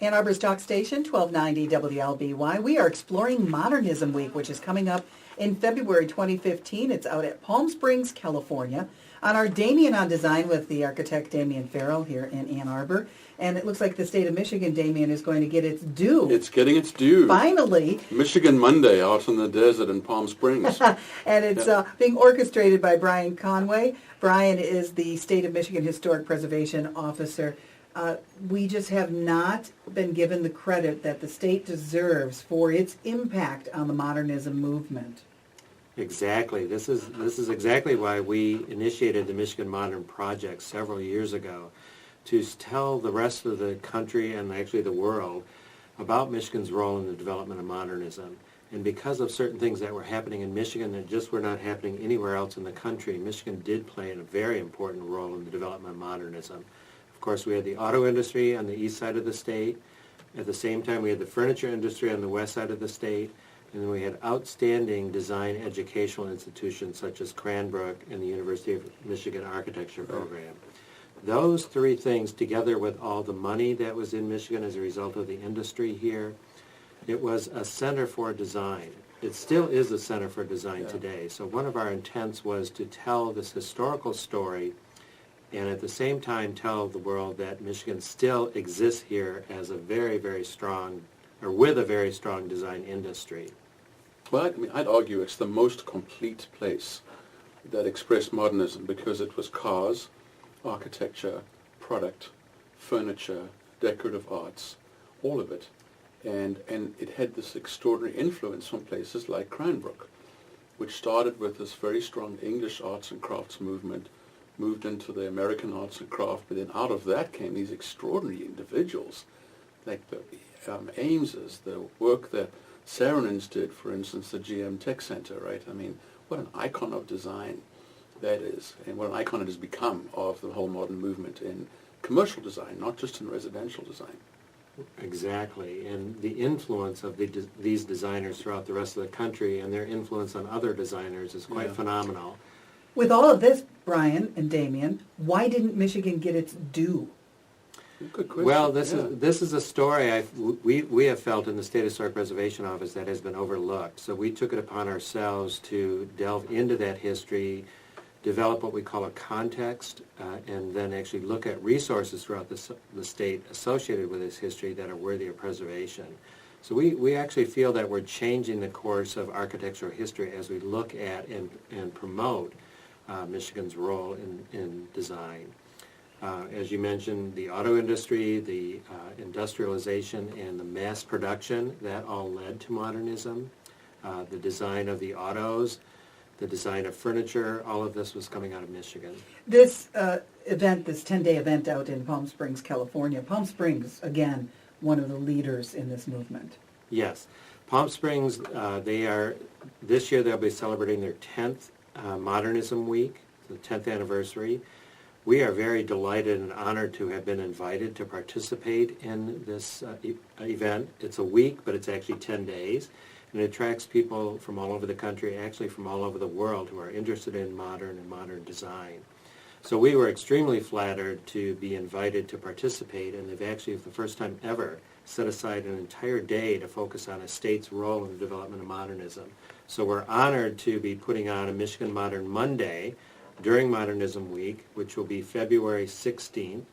Ann Arbor's Talk Station, 1290 WLBY. We are exploring Modernism Week, which is coming up in February 2015. It's out at Palm Springs, California, on our Damian on Design with the architect Damian Farrell here in Ann Arbor. And it looks like the state of Michigan, Damian, is going to get its due. It's getting its due. Finally. Michigan Monday out in the desert in Palm Springs. And it's being orchestrated by Brian Conway. Brian is the State of Michigan Historic Preservation Officer. We just have not been given the credit that the state deserves for its impact on the modernism movement. Exactly. This is exactly why we initiated the Michigan Modern Project several years ago, to tell the rest of the country and actually the world about Michigan's role in the development of modernism. And because of certain things that were happening in Michigan that just were not happening anywhere else in the country, Michigan did play a very important role in the development of modernism. Of course, we had the auto industry on the east side of the state. At the same time, we had the furniture industry on the west side of the state. And then we had outstanding design educational institutions such as Cranbrook and the University of Michigan Architecture Program. Those three things, together with all the money that was in Michigan as a result of the industry here, it was a center for design. It still is a center for design today. So one of our intents was to tell this historical story and at the same time tell the world that Michigan still exists here as a very, very strong, or with a very strong design industry. Well, I'd argue it's the most complete place that expressed modernism because it was cars, architecture, product, furniture, decorative arts, all of it. And it had this extraordinary influence from places like Cranbrook, which started with this very strong English arts and crafts movement, moved into the American arts and craft, but then out of that came these extraordinary individuals, like the Ameses, the work that Saarinen did, for instance, the GM Tech Center, right? I mean, what an icon of design that is, and what an icon it has become of the whole modern movement in commercial design, not just in residential design. Exactly, and the influence of these designers throughout the rest of the country and their influence on other designers is quite phenomenal. With all of this, Brian and Damian, why didn't Michigan get its due? Good question. Well, this is a story we have felt in the State Historic Preservation Office that has been overlooked. So we took it upon ourselves to delve into that history, develop what we call a context, and then actually look at resources throughout the state associated with this history that are worthy of preservation. So we actually feel that we're changing the course of architectural history as we look at and promote Michigan's role in design. As you mentioned, the auto industry, the industrialization, and the mass production, that all led to modernism. The design of the autos, the design of furniture, all of this was coming out of Michigan. This event, this 10-day event out in Palm Springs, California, Palm Springs, again, one of the leaders in this movement. Yes. Palm Springs, this year they'll be celebrating their 10th Modernism Week, the 10th anniversary. We are very delighted and honored to have been invited to participate in this event. It's a week, but it's actually 10 days. And it attracts people from all over the country, actually from all over the world, who are interested in modern and modern design. So we were extremely flattered to be invited to participate, and they've actually, for the first time ever, set aside an entire day to focus on a state's role in the development of modernism. So we're honored to be putting on a Michigan Modern Monday during Modernism Week, which will be February 16th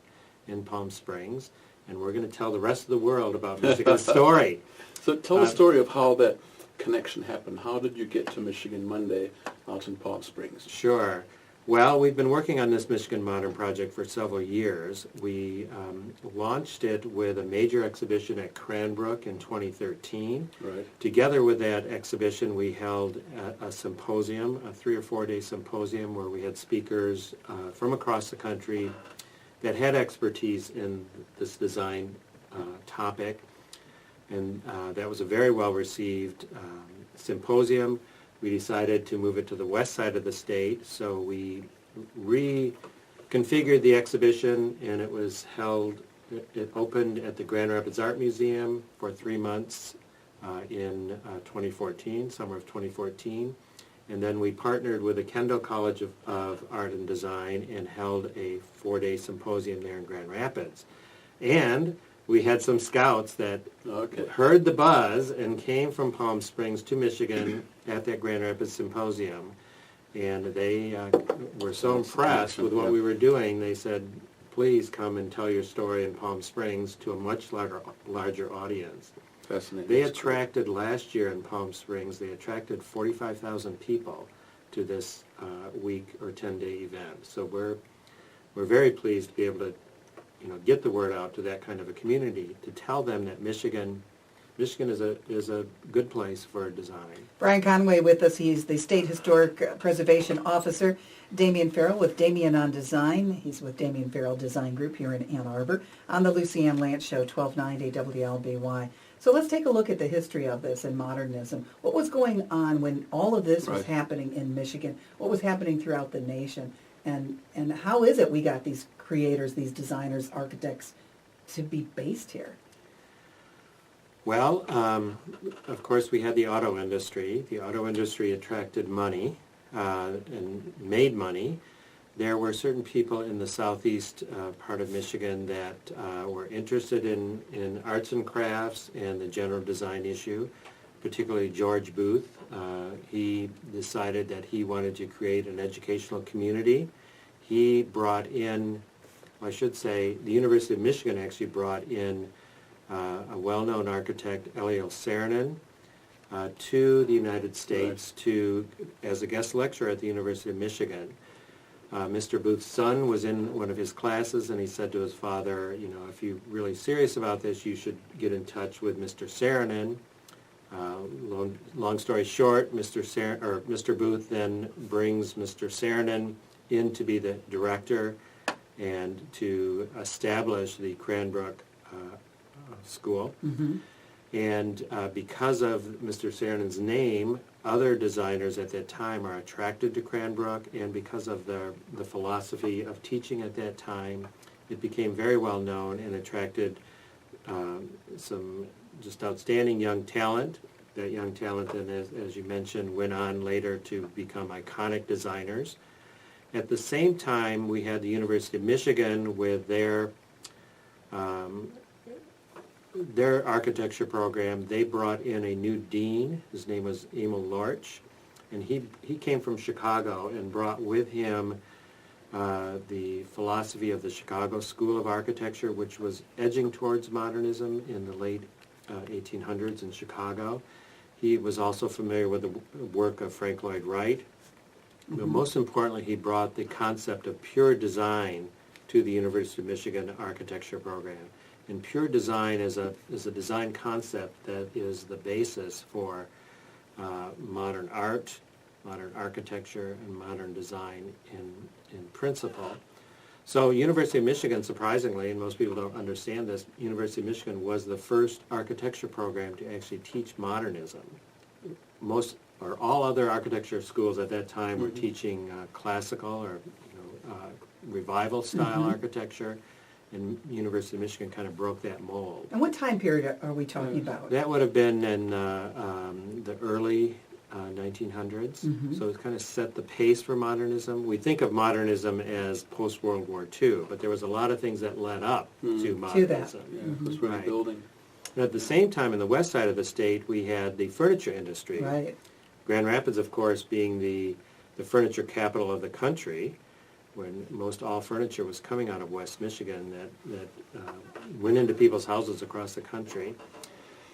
in Palm Springs, and we're going to tell the rest of the world about Michigan's story. So tell the story of how that connection happened. How did you get to Michigan Monday out in Palm Springs? Sure. Well, we've been working on this Michigan Modern Project for several years. We launched it with a major exhibition at Cranbrook in 2013. Right. Together with that exhibition, we held a symposium, a 3 or 4 day symposium where we had speakers from across the country that had expertise in this design topic. And that was a very well-received symposium. We decided to move it to the west side of the state, so we reconfigured the exhibition, and it was held, it opened at the Grand Rapids Art Museum for 3 months in 2014, summer of 2014. And then we partnered with the Kendall College of Art and Design and held a 4-day symposium there in Grand Rapids. And we had some scouts that Okay. heard the buzz and came from Palm Springs to Michigan at that Grand Rapids Symposium. And they were so impressed with what we were doing, they said, please come and tell your story in Palm Springs to a much larger audience. Fascinating. They That's cool. attracted, last year in Palm Springs, they attracted 45,000 people to this week or 10-day event. So we're very pleased to be able to get the word out to that kind of a community, to tell them that Michigan is a good place for design. Brian Conway with us. He's the State Historic Preservation Officer. Damian Farrell with Damian on Design. He's with Damian Farrell Design Group here in Ann Arbor on the Lucy Ann Lance Show, 1290 WLBY. So let's take a look at the history of this in modernism. What was going on when all of this was happening in Michigan? What was happening throughout the nation? And how is it we got these creators, these designers, architects to be based here? Well, of course, we had the auto industry. The auto industry attracted money and made money. There were certain people in the southeast part of Michigan that were interested in arts and crafts and the general design issue, particularly George Booth. He decided that he wanted to create an educational community. He brought in, I should say, the University of Michigan actually brought in a well-known architect, Eliel Saarinen, to the United States as a guest lecturer at the University of Michigan. Mr. Booth's son was in one of his classes, and he said to his father, if you're really serious about this, you should get in touch with Mr. Saarinen. Long story short, Mr. Booth then brings Mr. Saarinen in to be the director and to establish the Cranbrook School. Mm-hmm. And because of Mr. Saarinen's name, other designers at that time are attracted to Cranbrook, and because of the philosophy of teaching at that time, it became very well known and attracted some just outstanding young talent. That young talent then, as you mentioned, went on later to become iconic designers. At the same time, we had the University of Michigan with their architecture program. They brought in a new dean. His name was Emil Lorch, and he came from Chicago and brought with him the philosophy of the Chicago School of Architecture, which was edging towards modernism in the late 1800s in Chicago. He was also familiar with the work of Frank Lloyd Wright. But most importantly, he brought the concept of pure design to the University of Michigan architecture program. And pure design is a design concept that is the basis for modern art, modern architecture, and modern design in principle. So University of Michigan, surprisingly, and most people don't understand this, University of Michigan was the first architecture program to actually teach modernism. Most or all other architecture schools at that time were teaching classical or revival style architecture, and University of Michigan kind of broke that mold. And what time period are we talking about? That would have been in the early 1900s. Mm-hmm. So it kind of set the pace for modernism. We think of modernism as post-World War II, but there was a lot of things that led up to modernism. Yeah, it was really Right. building. And at the same time, in the west side of the state, we had the furniture industry. Right. Grand Rapids, of course, being the furniture capital of the country, when most all furniture was coming out of West Michigan that went into people's houses across the country.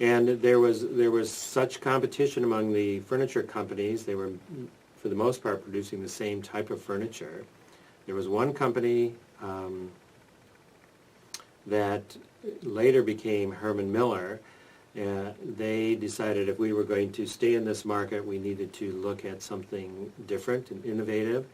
And there was such competition among the furniture companies. They were, for the most part, producing the same type of furniture. There was one company that later became Herman Miller. They decided if we were going to stay in this market, we needed to look at something different and innovative.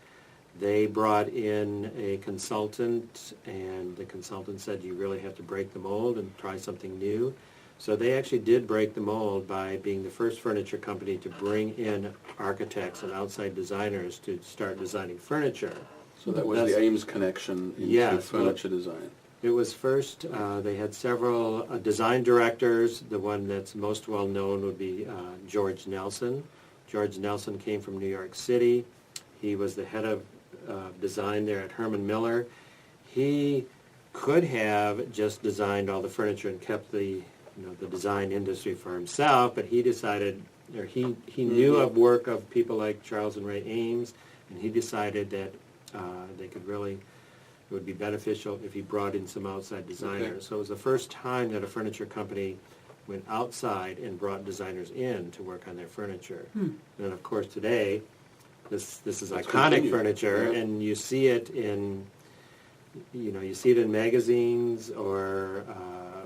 They brought in a consultant, and the consultant said, you really have to break the mold and try something new. So they actually did break the mold by being the first furniture company to bring in architects and outside designers to start designing furniture. So that was the Ames connection into Yes, furniture design. It was first, they had several design directors. The one that's most well known would be George Nelson. George Nelson came from New York City. He was the head of design there at Herman Miller. He could have just designed all the furniture and kept the design industry for himself, but he decided, or he knew of work of people like Charles and Ray Ames, and he decided that it would be beneficial if he brought in some outside designers. Okay. So it was the first time that a furniture company went outside and brought designers in to work on their furniture. And of course today, this is It's iconic continued. furniture, Yeah. and you see it in magazines or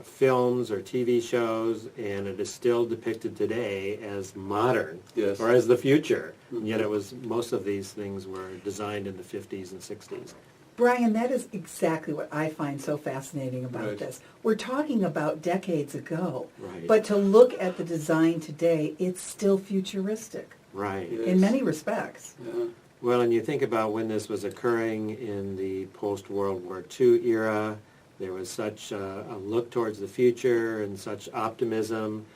films or TV shows, and it is still depicted today as modern, Yes. or as the future. And yet most of these things were designed in the 50s and 60s. Brian, that is exactly what I find so fascinating about Right. this. We're talking about decades ago, Right. but to look at the design today, it's still futuristic Right. Yeah. in many respects. Yeah. Well, and you think about when this was occurring in the post-World War II era, there was such a look towards the future and such optimism.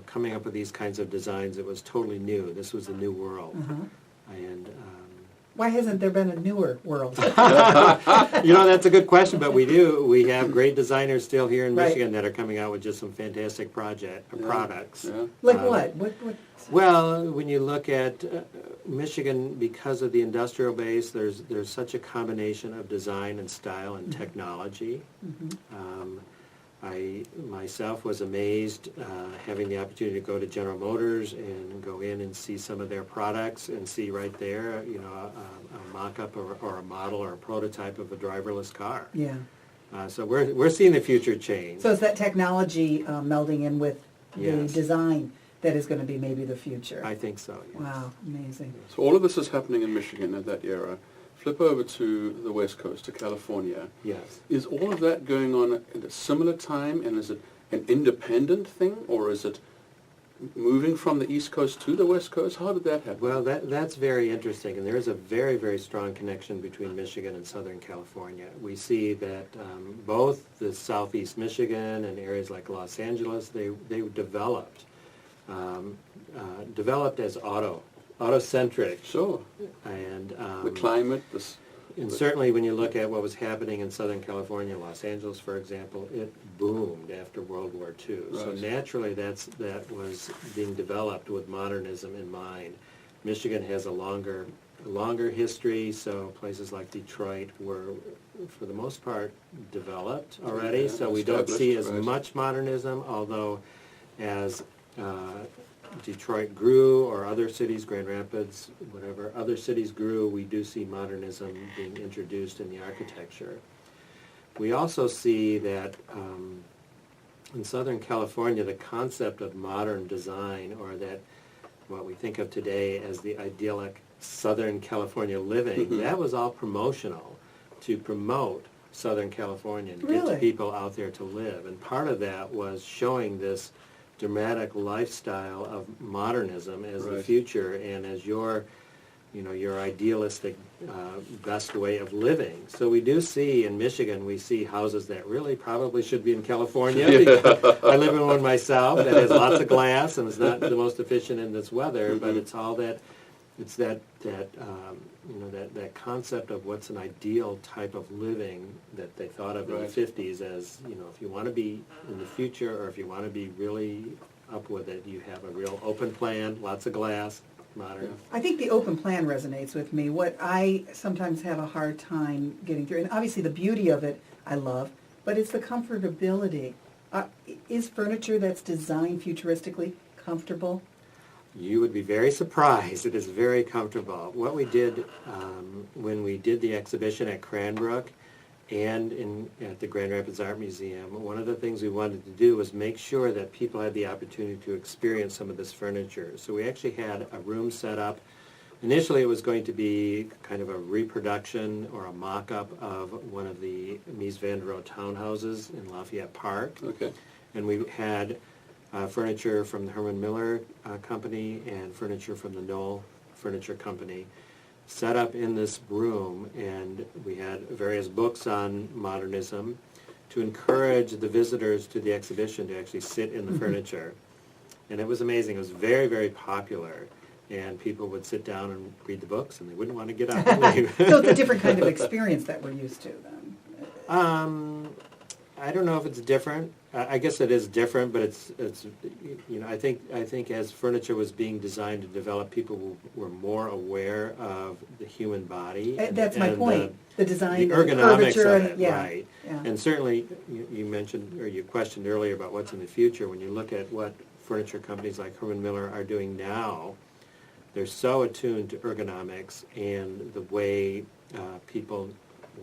Coming up with these kinds of designs, it was totally new. This was a new world. And Why hasn't there been a newer world? that's a good question, but we have great designers still here in Right. Michigan that are coming out with just some fantastic products. Yeah. Like what? What? Well, when you look at Michigan, because of the industrial base, there's such a combination of design and style and technology. I myself was amazed having the opportunity to go to General Motors and go in and see some of their products and see right there, a mock-up or a model or a prototype of a driverless car. Yeah. So we're seeing the future change. So is that technology melding in with the Yes. design that is going to be maybe the future? I think so. Yes. Wow, amazing. So all of this is happening in Michigan at that era. Flip over to the West Coast, to California. Yes. Is all of that going on at a similar time, and is it an independent thing, or is it moving from the East Coast to the West Coast? How did that happen? Well, that's very interesting, and there is a very, very strong connection between Michigan and Southern California. We see that both the Southeast Michigan and areas like Los Angeles, they developed as autocentric, Sure. and The climate, and certainly when you look at what was happening in Southern California, Los Angeles, for example, it boomed after World War II. So Right. naturally that was being developed with modernism in mind. Michigan has a longer history, so places like Detroit were, for the most part, developed already. Yeah, So we don't see as established, right. much modernism, although as Detroit grew, or other cities, Grand Rapids, whatever, other cities grew, we do see modernism being introduced in the architecture. We also see that in Southern California, the concept of modern design, or that what we think of today as the idyllic Southern California living, that was all promotional to promote Southern California and Really? get people out there to live. And part of that was showing this dramatic lifestyle of modernism as the Right. future and as your idealistic best way of living. So we do see in Michigan, we see houses that really probably should be in California. Because I live in one myself that has lots of glass and it's not the most efficient in this weather, but it's all that. It's that concept of what's an ideal type of living that they thought of in Right. the 50s as, if you want to be in the future, or if you want to be really up with it, you have a real open plan, lots of glass, modern. Yeah. I think the open plan resonates with me. What I sometimes have a hard time getting through, and obviously the beauty of it I love, but it's the comfortability. Is furniture that's designed futuristically comfortable? You would be very surprised. It is very comfortable. What we did when we did the exhibition at Cranbrook and at the Grand Rapids Art Museum, one of the things we wanted to do was make sure that people had the opportunity to experience some of this furniture. So we actually had a room set up. Initially, it was going to be kind of a reproduction or a mock-up of one of the Mies van der Rohe townhouses in Lafayette Park. Okay. And we had furniture from the Herman Miller Company and furniture from the Knoll Furniture Company set up in this room, and we had various books on modernism to encourage the visitors to the exhibition to actually sit in the furniture. And it was amazing. It was very, very popular. and people would sit down and read the books, and they wouldn't want to get up and leave. So it's a different kind of experience that we're used to then. I don't know if it's different. I guess it is different, but it's I think as furniture was being designed to develop, people were more aware of the human body. That's my point. The design, the ergonomics curvature, of it, yeah, right? yeah. And certainly, you mentioned, or you questioned earlier about what's in the future. When you look at what furniture companies like Herman Miller are doing now, they're so attuned to ergonomics and the way people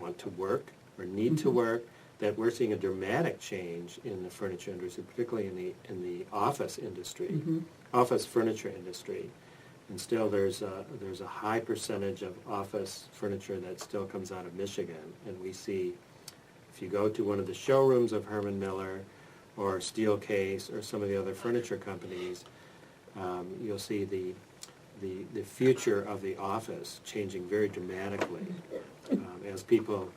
want to work or need to work, that we're seeing a dramatic change in the furniture industry, particularly in the office industry, office furniture industry. And still there's a high percentage of office furniture that still comes out of Michigan. And we see, if you go to one of the showrooms of Herman Miller or Steelcase or some of the other furniture companies, you'll see the future of the office changing very dramatically as people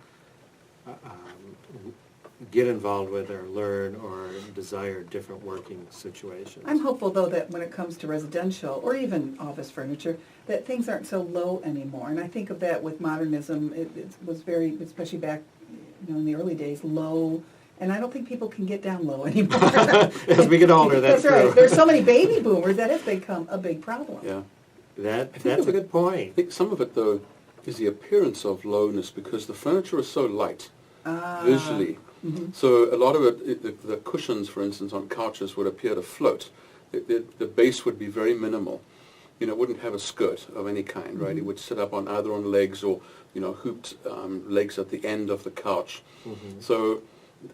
get involved with or learn or desire different working situations. I'm hopeful, though, that when it comes to residential or even office furniture, that things aren't so low anymore. And I think of that with modernism. It was very, especially back in the early days, low. And I don't think people can get down low anymore. As we get older, that's right. true. There's so many baby boomers that has become a big problem. Yeah. That's a good point. I think some of it, though, is the appearance of lowness because the furniture is so light visually. So a lot of it, the cushions, for instance, on couches would appear to float. The base would be very minimal. It wouldn't have a skirt of any kind, right? It would sit up either on legs or, hooped legs at the end of the couch. So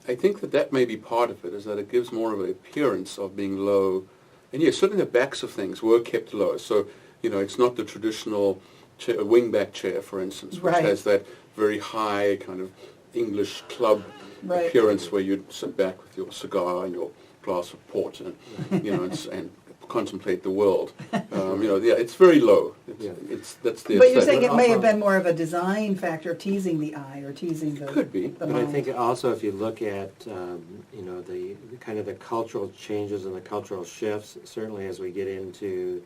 I think that may be part of it, is that it gives more of an appearance of being low. And yes, certainly the backs of things were kept low. So, it's not the traditional chair, a wingback chair, for instance, which has that very high kind of English club appearance where you'd sit back with your cigar and your glass of port and, and contemplate the world. It's very low. That's the But you're aesthetic. saying it may have been more of a design factor, teasing the eye or teasing the Could be. the But mind. I think also if you look at the kind of the cultural changes and the cultural shifts, certainly as we get into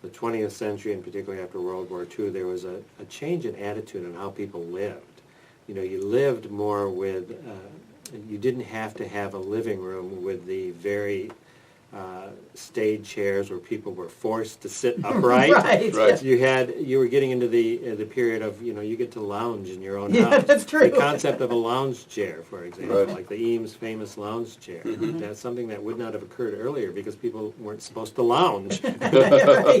the 20th century and particularly after World War II, there was a change in attitude on how people lived. You lived more with, you didn't have to have a living room with the very staid chairs where people were forced to sit upright. Right. You were getting into the period of, you get to lounge in your own house. Yeah, that's true. The concept of a lounge chair, for example, Right. like the Eames famous lounge chair. That's something that would not have occurred earlier because people weren't supposed to lounge. Right.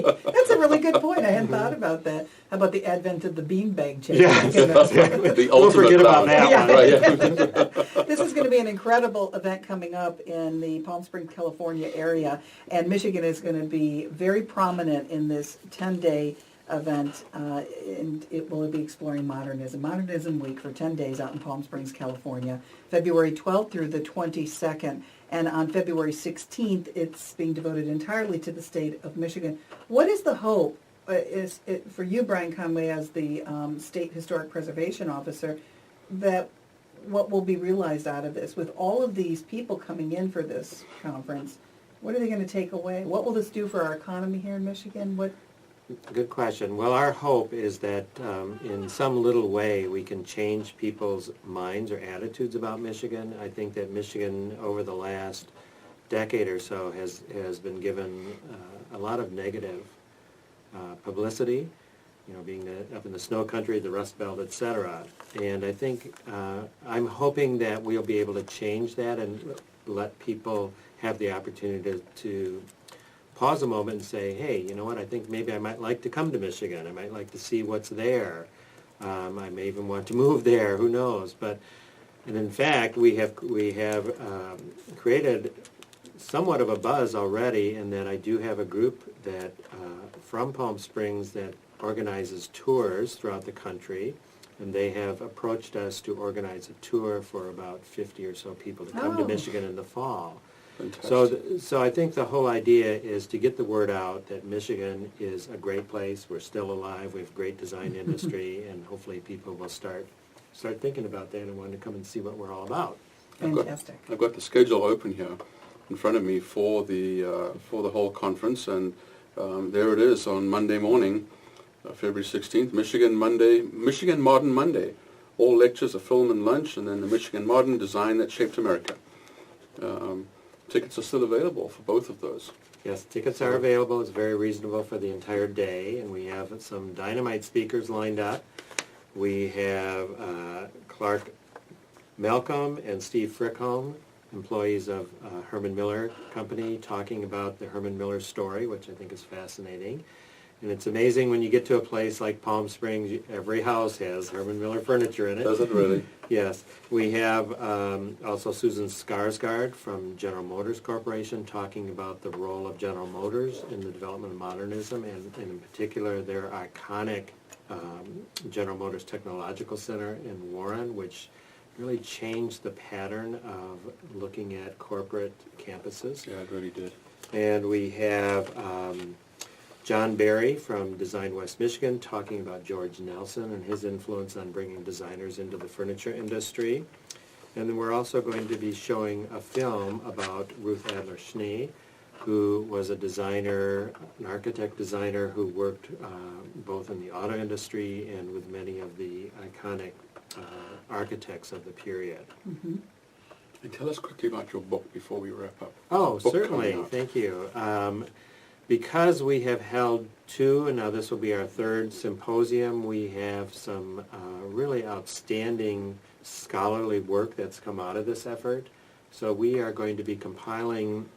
That's a really good point. I hadn't thought about that. How about the advent of the beanbag chair? Yes, exactly. The We'll ultimate forget about lounge. that one. Right, yeah. This is going to be an incredible event coming up in the Palm Springs, California area, and Michigan is going to be very prominent in this 10-day event, and it will be exploring modernism. Modernism Week for 10 days out in Palm Springs, California, February 12th through the 22nd. And on February 16th, it's being devoted entirely to the state of Michigan. What is the hope for you, Brian Conway, as the State Historic Preservation Officer, that what will be realized out of this? With all of these people coming in for this conference, what are they going to take away? What will this do for our economy here in Michigan? Good question. Well, our hope is that in some little way we can change people's minds or attitudes about Michigan. I think that Michigan over the last decade or so has been given a lot of negative publicity, being up in the snow country, the Rust Belt, etc. And I think I'm hoping that we'll be able to change that and let people have the opportunity to pause a moment and say, hey, you know what, I think maybe I might like to come to Michigan. I might like to see what's there. I may even want to move there. Who knows? And in fact, we have created somewhat of a buzz already in that I do have a group that from Palm Springs that organizes tours throughout the country, and they have approached us to organize a tour for about 50 or so people to come to Michigan in the fall. Fantastic. So I think the whole idea is to get the word out that Michigan is a great place. We're still alive. We have a great design industry, and hopefully people will start thinking about that and want to come and see what we're all about. Fantastic. I've got the schedule open here in front of me for the whole conference, and There it is on Monday morning, February 16th, Michigan Modern Monday. All lectures, a film and lunch, and then the Michigan Modern Design that Shaped America. Tickets are still available for both of those. Yes, tickets are available. It's very reasonable for the entire day, and we have some dynamite speakers lined up. We have Clark Malcolm and Steve Frickholm, employees of Herman Miller Company, talking about the Herman Miller story, which I think is fascinating. And it's amazing when you get to a place like Palm Springs, every house has Herman Miller furniture in it. Does it really? Yes. We have also Susan Skarsgård from General Motors Corporation talking about the role of General Motors in the development of modernism, and in particular their iconic General Motors Technological Center in Warren, which really changed the pattern of looking at corporate campuses. Yeah, it really did. And we have John Barry from Design West Michigan talking about George Nelson and his influence on bringing designers into the furniture industry. And then we're also going to be showing a film about Ruth Adler Schnee, who was a designer, an architect designer who worked both in the auto industry and with many of the iconic architects of the period. Mm-hmm. And tell us quickly about your book before we wrap up. Oh, Book certainly. coming out. Thank you. Because we have held two, and now this will be our third symposium, we have some really outstanding scholarly work that's come out of this effort. So we are going to be compiling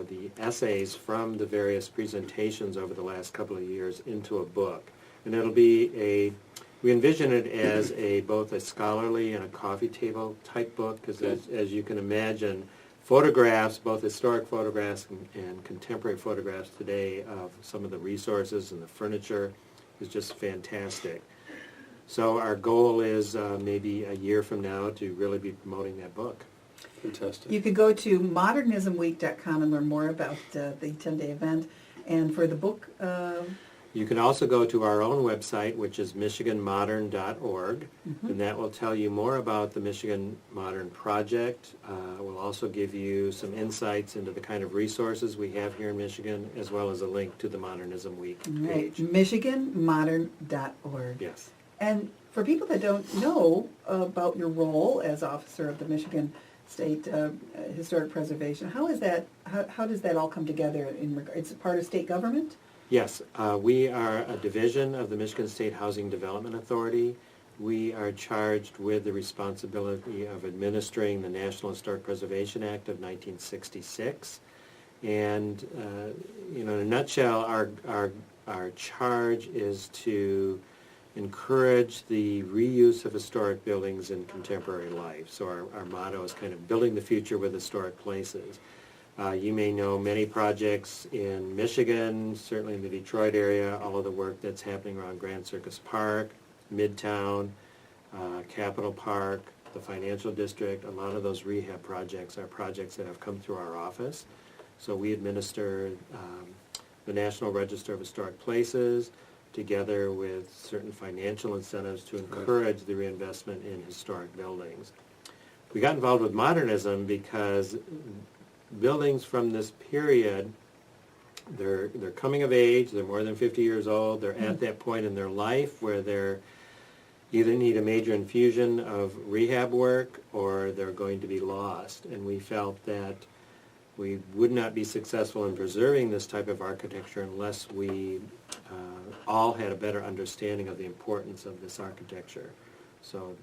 the essays from the various presentations over the last couple of years into a book. And it'll be we envision it as both a scholarly and a coffee table type book, because as you can imagine, photographs, both historic photographs and contemporary photographs today of some of the resources and the furniture is just fantastic. So our goal is maybe a year from now to really be promoting that book. Fantastic. You could go to modernismweek.com and learn more about the 10-day event. And for the book, You can also go to our own website, which is michiganmodern.org, Mhm. and that will tell you more about the Michigan Modern Project. We'll also give you some insights into the kind of resources we have here in Michigan, as well as a link to the Modernism Week right, page. michiganmodern.org. Yes. And for people that don't know about your role as officer of the Michigan State Historic Preservation, how does that all come together? It's a part of state government? Yes, we are a division of the Michigan State Housing Development Authority. We are charged with the responsibility of administering the National Historic Preservation Act of 1966. And, in a nutshell, our charge is to encourage the reuse of historic buildings in contemporary life. So our motto is kind of building the future with historic places. You may know many projects in Michigan, certainly in the Detroit area, all of the work that's happening around Grand Circus Park, Midtown, Capitol Park, the Financial District. A lot of those rehab projects are projects that have come through our office. So we administer the National Register of Historic Places together with certain financial incentives to encourage the reinvestment in historic buildings. We got involved with modernism because buildings from this period, they're coming of age, they're more than 50 years old, they're at that point in their life where they're either need a major infusion of rehab work or they're going to be lost. And we felt that we would not be successful in preserving this type of architecture unless we all had a better understanding of the importance of this architecture. So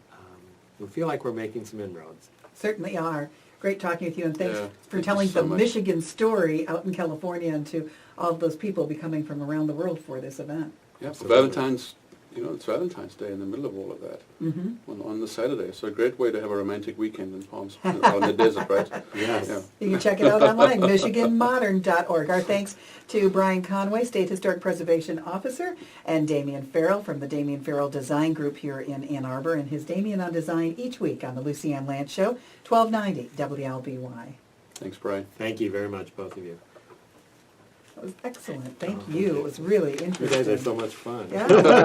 we feel like we're making some inroads. Certainly are. Great talking with you, and thanks Yeah, for thank you telling so the much. Michigan story out in California and to all of those people coming from around the world for this event. Yeah, Absolutely. Valentine's, it's Valentine's Day in the middle of all of that Mm-hmm. on the Saturday. So a great way to have a romantic weekend in Palm Springs, out in the desert, right? Yes. Yeah. You can check it out online, michiganmodern.org. Our thanks to Brian Conway, State Historic Preservation Officer, and Damian Farrell from the Damian Farrell Design Group here in Ann Arbor, and his Damian on Design each week on the Lucy Ann Lance Show, 1290 WLBY. Thanks, Brian. Thank you very much, both of you. That was excellent. Thank you. It was really You interesting. guys are so much fun. Yeah.